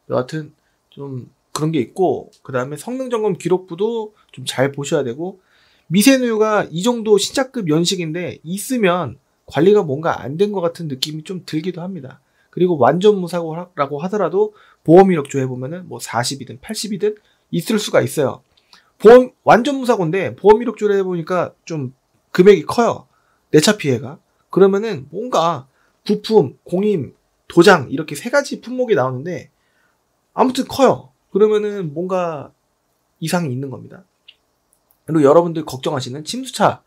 여하튼 좀 그런 게 있고, 그 다음에 성능점검 기록부도 좀 잘 보셔야 되고, 미세누유가 이 정도 신차급 연식인데 있으면 관리가 뭔가 안 된 것 같은 느낌이 좀 들기도 합니다. 그리고 완전 무사고라고 하더라도 보험 이력조 해보면은 뭐 40이든 80이든 있을 수가 있어요. 완전 무사고인데 보험 이력조를 해보니까 좀 금액이 커요. 내 차 피해가. 그러면은 뭔가 부품, 공임, 도장 이렇게 3가지 품목이 나오는데 아무튼 커요. 그러면은 뭔가 이상이 있는 겁니다. 그리고 여러분들 걱정하시는 침수차,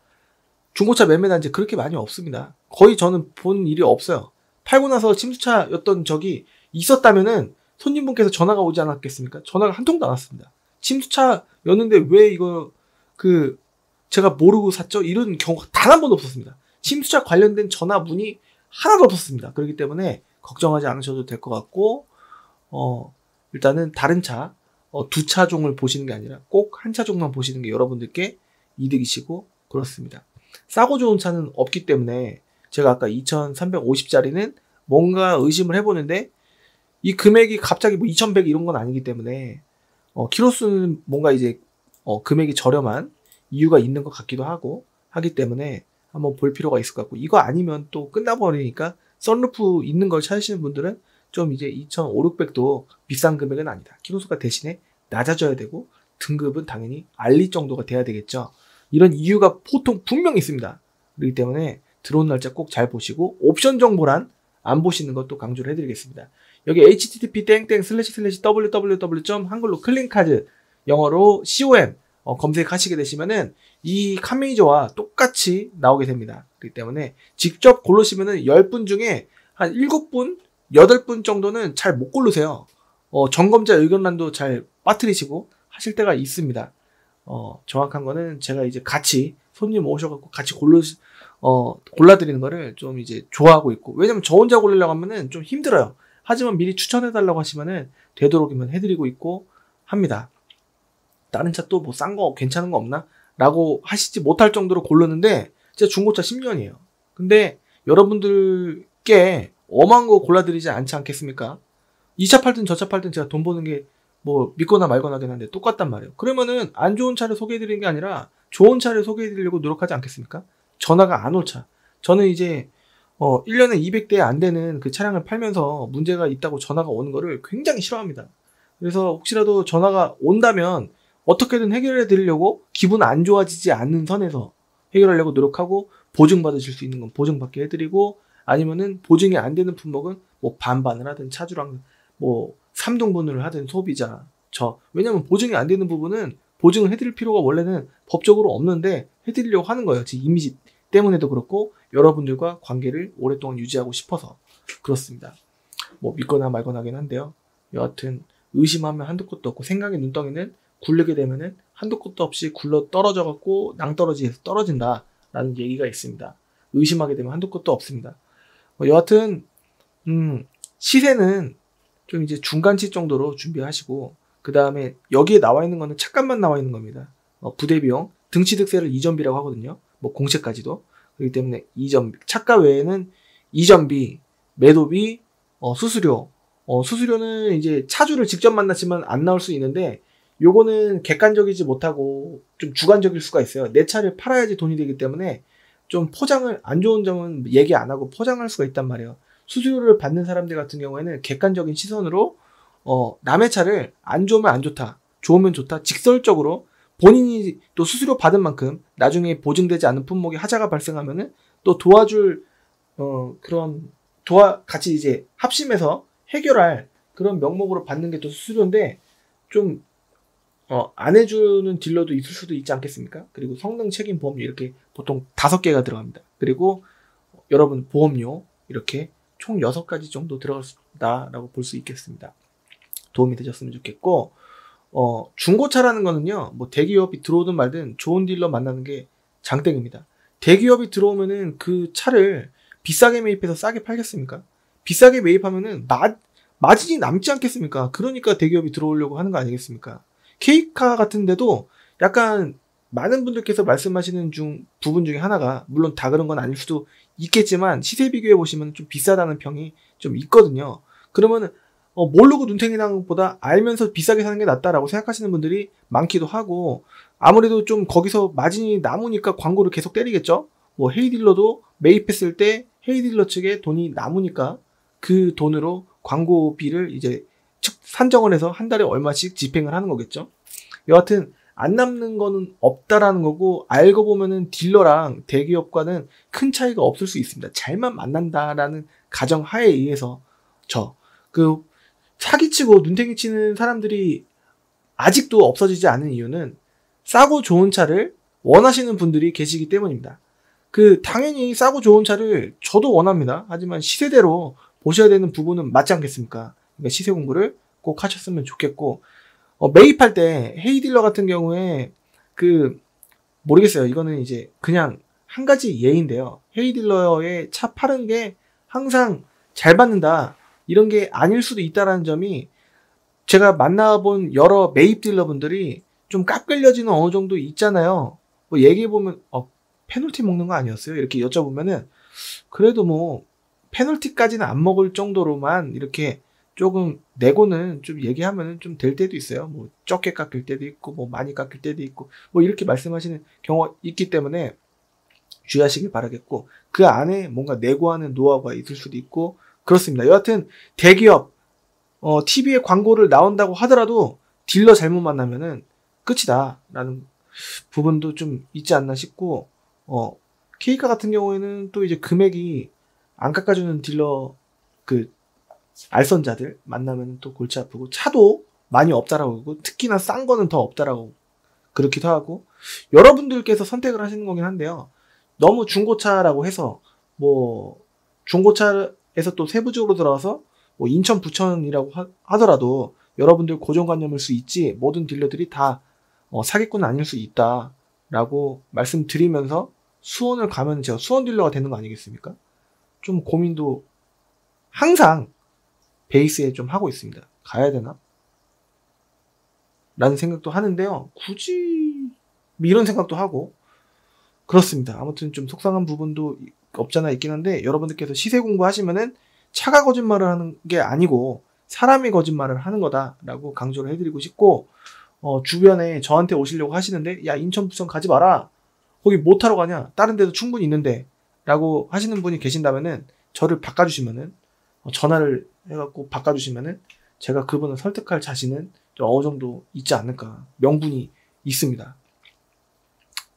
중고차 매매단지 그렇게 많이 없습니다. 거의 저는 본 일이 없어요. 팔고 나서 침수차였던 적이 있었다면은 손님분께서 전화가 오지 않았겠습니까? 전화가 한 통도 안 왔습니다. 침수차였는데 왜 이거 제가 모르고 샀죠? 이런 경우가 단 한 번도 없었습니다. 침수차 관련된 전화 문의 하나도 없었습니다. 그렇기 때문에 걱정하지 않으셔도 될 것 같고, 일단은 다른 차, 2차종을 보시는 게 아니라 꼭 한 차종만 보시는 게 여러분들께 이득이시고 그렇습니다. 싸고 좋은 차는 없기 때문에 제가 아까 2350짜리는 뭔가 의심을 해보는데 이 금액이 갑자기 뭐 2100 이런 건 아니기 때문에 키로수는 뭔가 이제 금액이 저렴한 이유가 있는 것 같기도 하고 하기 때문에 한번 볼 필요가 있을 것 같고, 이거 아니면 또 끝나버리니까 썬루프 있는 걸 찾으시는 분들은 좀 이제 2500, 600도 비싼 금액은 아니다. 키로수가 대신에 낮아져야 되고 등급은 당연히 알리 정도가 돼야 되겠죠. 이런 이유가 보통 분명히 있습니다. 그렇기 때문에 들어온 날짜 꼭 잘 보시고, 옵션 정보란 안 보시는 것도 강조를 해드리겠습니다. 여기 http://www. 한글로 클린카드, 영어로 com 검색하시게 되시면은 이 카메이저와 똑같이 나오게 됩니다. 그렇기 때문에 직접 고르시면은 10분 중에 한 7분, 8분 정도는 잘 못 고르세요. 점검자 의견란도 잘 빠뜨리시고 하실 때가 있습니다. 정확한 거는 제가 이제 같이 손님 오셔갖고 같이 골라드리는 거를 좀 이제 좋아하고 있고, 왜냐면 저 혼자 고르려고 하면은 좀 힘들어요. 하지만 미리 추천해달라고 하시면은 되도록이면 해드리고 있고 합니다. 다른 차 또 뭐 싼 거 괜찮은 거 없나? 라고 하시지 못할 정도로 고르는데 진짜 중고차 10년이에요. 근데 여러분들께 엄한 거 골라드리지 않지 않겠습니까? 이 차 팔든 저 차 팔든 제가 돈 버는 게 뭐 믿거나 말거나 하긴 한데 똑같단 말이에요. 그러면은 안 좋은 차를 소개해드리는 게 아니라 좋은 차를 소개해드리려고 노력하지 않겠습니까? 전화가 안 올 차. 저는 이제 1년에 200대 안 되는 그 차량을 팔면서 문제가 있다고 전화가 오는 거를 굉장히 싫어합니다. 그래서 혹시라도 전화가 온다면 어떻게든 해결해 드리려고 기분 안 좋아지지 않는 선에서 해결하려고 노력하고, 보증받으실 수 있는 건 보증받게 해드리고, 아니면은 보증이 안 되는 품목은 뭐 반반을 하든 차주랑 뭐 3등분을 하든 소비자 왜냐면 보증이 안 되는 부분은 보증을 해드릴 필요가 원래는 법적으로 없는데 해드리려고 하는 거예요. 제 이미지 때문에도 그렇고 여러분들과 관계를 오랫동안 유지하고 싶어서 그렇습니다. 뭐 믿거나 말거나 하긴 한데요. 여하튼 의심하면 한도 끝도 없고, 생각의 눈덩이는 굴리게 되면은 한도 끝도 없이 굴러 떨어져 갖고 낭떠러지에서 떨어진다라는 얘기가 있습니다. 의심하게 되면 한도 끝도 없습니다. 여하튼 시세는 좀 이제 중간치 정도로 준비하시고, 그 다음에 여기에 나와 있는 거는 차값만 나와 있는 겁니다. 부대비용, 등취득세를 이전비라고 하거든요. 뭐 공채까지도. 그렇기 때문에 차값 외에는 이전비, 매도비, 수수료. 수수료는 이제 차주를 직접 만났지만 안 나올 수 있는데, 요거는 객관적이지 못하고 좀 주관적일 수가 있어요. 내 차를 팔아야지 돈이 되기 때문에 좀 포장을, 안 좋은 점은 얘기 안 하고 포장할 수가 있단 말이에요. 수수료를 받는 사람들 같은 경우에는 객관적인 시선으로 남의 차를 안 좋으면 안 좋다, 좋으면 좋다, 직설적으로 본인이 또 수수료 받은 만큼 나중에 보증되지 않은 품목에 하자가 발생하면은 또 도와줄 같이 이제 합심해서 해결할 그런 명목으로 받는 게 또 수수료인데, 좀 안 해주는 딜러도 있을 수도 있지 않겠습니까? 그리고 성능 책임 보험료 이렇게 보통 5개가 들어갑니다. 그리고 여러분 보험료 이렇게 총 6가지 정도 들어간다라고 볼 수 있겠습니다. 도움이 되셨으면 좋겠고, 중고차라는 거는요, 뭐 대기업이 들어오든 말든 좋은 딜러 만나는 게 장땡입니다. 대기업이 들어오면은 그 차를 비싸게 매입해서 싸게 팔겠습니까? 비싸게 매입하면은 마진이 남지 않겠습니까? 그러니까 대기업이 들어오려고 하는 거 아니겠습니까? K카 같은 데도 약간 많은 분들께서 말씀하시는 부분 중에 하나가, 물론 다 그런 건 아닐 수도 있겠지만 시세 비교해 보시면 좀 비싸다는 평이 좀 있거든요. 그러면은 모르고 눈탱이 나는 것보다 알면서 비싸게 사는 게 낫다라고 생각하시는 분들이 많기도 하고, 아무래도 좀 거기서 마진이 남으니까 광고를 계속 때리겠죠. 뭐 헤이딜러도 매입했을 때 헤이딜러 측에 돈이 남으니까 그 돈으로 광고비를 이제 산정을 해서 한 달에 얼마씩 집행을 하는 거겠죠. 여하튼 안 남는 거는 없다라는 거고, 알고 보면은 딜러랑 대기업과는 큰 차이가 없을 수 있습니다. 잘만 만난다라는 가정하에 의해서 사기치고 눈탱이 치는 사람들이 아직도 없어지지 않은 이유는 싸고 좋은 차를 원하시는 분들이 계시기 때문입니다. 당연히 싸고 좋은 차를 저도 원합니다. 하지만 시세대로 보셔야 되는 부분은 맞지 않겠습니까? 그러니까 시세 공부를 꼭 하셨으면 좋겠고, 매입할 때 헤이딜러 같은 경우에 모르겠어요. 이거는 이제 그냥 한 가지 예인데요. 헤이딜러의 차 파는 게 항상 잘 받는다, 이런 게 아닐 수도 있다라는 점이, 제가 만나본 여러 매입 딜러분들이 좀 깎을려지는 어느 정도 있잖아요. 뭐 얘기해보면 페널티 먹는 거 아니었어요? 이렇게 여쭤보면은, 그래도 뭐 페널티까지는 안 먹을 정도로만 이렇게 조금 내고는 좀 얘기하면은 좀 될 때도 있어요. 뭐 적게 깎일 때도 있고 뭐 많이 깎일 때도 있고 뭐 이렇게 말씀하시는 경우가 있기 때문에 주의하시길 바라겠고, 그 안에 뭔가 내고하는 노하우가 있을 수도 있고 그렇습니다. 여하튼 대기업 TV에 광고를 나온다고 하더라도 딜러 잘못 만나면은 끝이다 라는 부분도 좀 있지 않나 싶고, K카 같은 경우에는 또 이제 금액이 안 깎아주는 딜러 알선자들 만나면 또 골치 아프고, 차도 많이 없다라고 하고, 특히나 싼 거는 더 없다라고 그렇기도 하고, 여러분들께서 선택을 하시는 거긴 한데요. 너무 중고차라고 해서 뭐 중고차에서 또 세부적으로 들어가서 뭐 인천 부천이라고 하더라도 여러분들 고정관념일 수 있지, 모든 딜러들이 다 사기꾼은 아닐 수 있다라고 말씀드리면서 수원을 가면 제가 수원 딜러가 되는 거 아니겠습니까? 좀 고민도 항상 베이스에 좀 하고 있습니다. 가야 되나? 라는 생각도 하는데요. 굳이 이런 생각도 하고 그렇습니다. 아무튼 좀 속상한 부분도 없잖아 있긴 한데, 여러분들께서 시세 공부하시면은 차가 거짓말을 하는 게 아니고 사람이 거짓말을 하는 거다라고 강조를 해드리고 싶고, 주변에 저한테 오시려고 하시는데 야 인천 부천 가지 마라, 거기 뭐 타러 가냐, 다른 데도 충분히 있는데 라고 하시는 분이 계신다면은 저를 바꿔주시면은, 전화를 해갖고 바꿔주시면은 제가 그분을 설득할 자신은 좀 어느 정도 있지 않을까, 명분이 있습니다.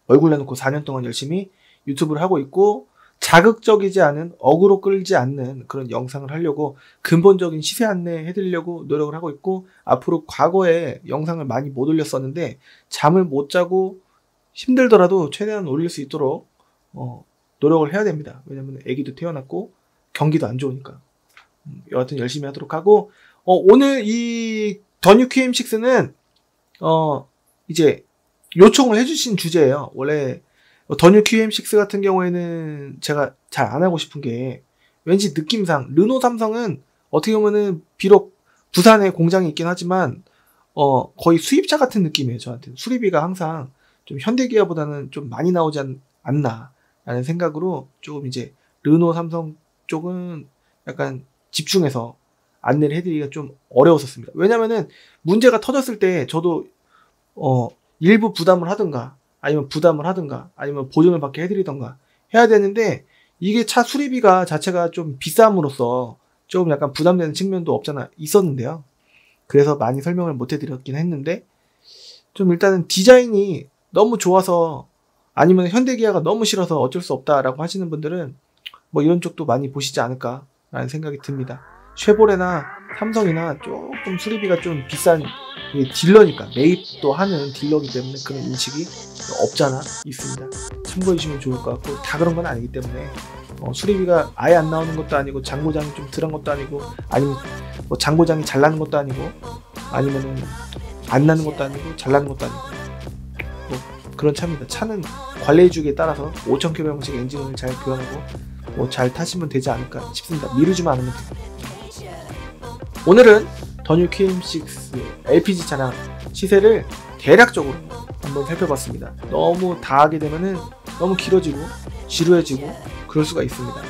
얼굴 내놓고 4년 동안 열심히 유튜브를 하고 있고, 자극적이지 않은, 어그로 끌지 않는 그런 영상을 하려고 근본적인 시세 안내 해드리려고 노력을 하고 있고, 앞으로 과거에 영상을 많이 못 올렸었는데 잠을 못 자고 힘들더라도 최대한 올릴 수 있도록 노력을 해야 됩니다. 왜냐면 아기도 태어났고 경기도 안 좋으니까. 여하튼 열심히 하도록 하고, 오늘 이 더 뉴 QM6는 이제 요청을 해주신 주제예요. 원래 더 뉴 QM6 같은 경우에는 제가 잘 안 하고 싶은 게, 왠지 느낌상 르노 삼성은 어떻게 보면은 비록 부산에 공장이 있긴 하지만 거의 수입차 같은 느낌이에요. 저한테는 수리비가 항상 좀 현대기아보다는 좀 많이 나오지 않나 라는 생각으로 조금 이제 르노 삼성 쪽은 약간 집중해서 안내를 해드리기가 좀 어려웠었습니다. 왜냐면은 문제가 터졌을 때 저도 일부 부담을 하든가 아니면 부담을 하든가 아니면 보증을 받게 해드리던가 해야 되는데, 이게 차 수리비가 자체가 좀 비쌈으로써 조금 약간 부담되는 측면도 없잖아 있었는데요. 그래서 많이 설명을 못 해드렸긴 했는데, 좀 일단은 디자인이 너무 좋아서 아니면 현대기아가 너무 싫어서 어쩔 수 없다라고 하시는 분들은 뭐 이런 쪽도 많이 보시지 않을까 라는 생각이 듭니다. 쉐보레나 삼성이나 조금 수리비가 좀 비싼 딜러니까, 매입도 하는 딜러이기 때문에 그런 인식이 없잖아 있습니다. 참고해 주시면 좋을 것 같고, 다 그런 건 아니기 때문에 수리비가 아예 안 나오는 것도 아니고, 장고장이 좀 덜한 것도 아니고, 아니면 뭐 장고장이 잘 나는 것도 아니고, 아니면은 안 나는 것도 아니고 잘 나는 것도 아니고, 뭐 그런 차입니다. 차는 관리해 주기에 따라서 5,000km씩 엔진을 잘 교환하고 뭐 잘 타시면 되지 않을까 싶습니다. 미루지만 않으면 돼요. 오늘은 더 뉴 QM6 LPG 차량 시세를 대략적으로 한번 살펴봤습니다. 너무 다 하게 되면은 너무 길어지고 지루해지고 그럴 수가 있습니다.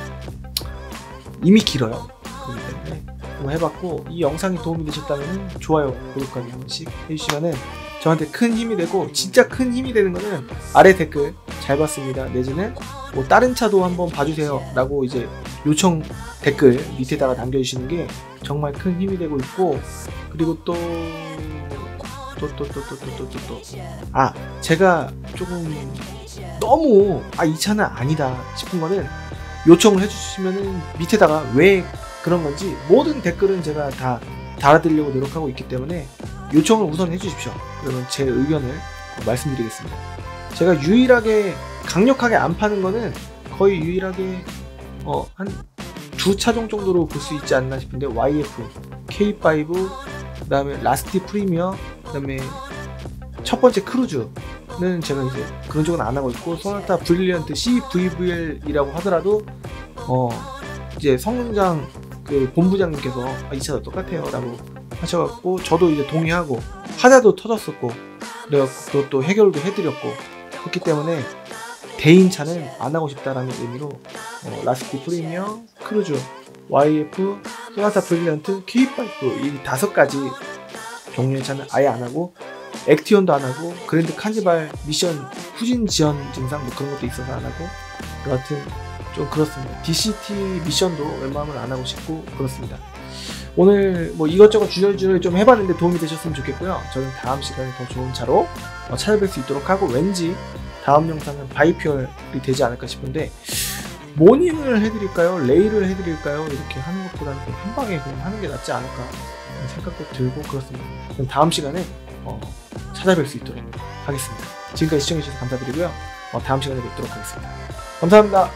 이미 길어요. 그렇기 때문에 한번 해봤고, 이 영상이 도움이 되셨다면 좋아요, 구독하기 한 번씩 해주시면은 저한테 큰 힘이 되고, 진짜 큰 힘이 되는 거는 아래 댓글 잘 봤습니다 내지는 뭐 다른 차도 한번 봐주세요 라고 이제 요청 댓글 밑에다가 남겨주시는 게 정말 큰 힘이 되고 있고, 그리고 제가 조금 너무 이 차는 아니다 싶은 거는 요청을 해주시면은 밑에다가 왜 그런 건지 모든 댓글은 제가 다 달아드리려고 노력하고 있기 때문에 요청을 우선 해주십시오. 그러면 제 의견을 말씀드리겠습니다. 제가 유일하게 강력하게 안 파는 거는 거의 유일하게 한 두 차종 정도로 볼 수 있지 않나 싶은데, YF, K5, 그 다음에 라스티 프리미어, 그 다음에 첫 번째 크루즈는 제가 이제 그런 쪽은 안 하고 있고, 소나타 브릴리언트 CVVL이라고 하더라도 이제 성능장 그 본부장님께서 이 차도 똑같아요 라고 하셔갖고 저도 이제 동의하고, 하자도 터졌었고 그래갖고 그것도 해결도 해드렸고 했기 때문에 대인차는 안 하고 싶다라는 의미로 라스티 프리미어, 크루즈, YF, 소나타 브릴리언트, K5 이 5가지 종류의 차는 아예 안 하고, 액티온도 안 하고, 그랜드 카니발 미션 후진 지연 증상 뭐 그런 것도 있어서 안 하고, 여하튼 좀 그렇습니다. DCT 미션도 웬만하면 안 하고 싶고 그렇습니다. 오늘 뭐 이것저것 주저주저 좀 해봤는데 도움이 되셨으면 좋겠고요. 저는 다음 시간에 더 좋은 차로 찾아뵐 수 있도록 하고, 왠지 다음 영상은 바이퓨얼이 되지 않을까 싶은데, 모닝을 해드릴까요? 레일을 해드릴까요? 이렇게 하는 것보다는 한 방에 그냥 하는 게 낫지 않을까 하는 생각도 들고 그렇습니다. 그럼 다음 시간에 찾아뵐 수 있도록 하겠습니다. 지금까지 시청해주셔서 감사드리고요. 다음 시간에 뵙도록 하겠습니다. 감사합니다.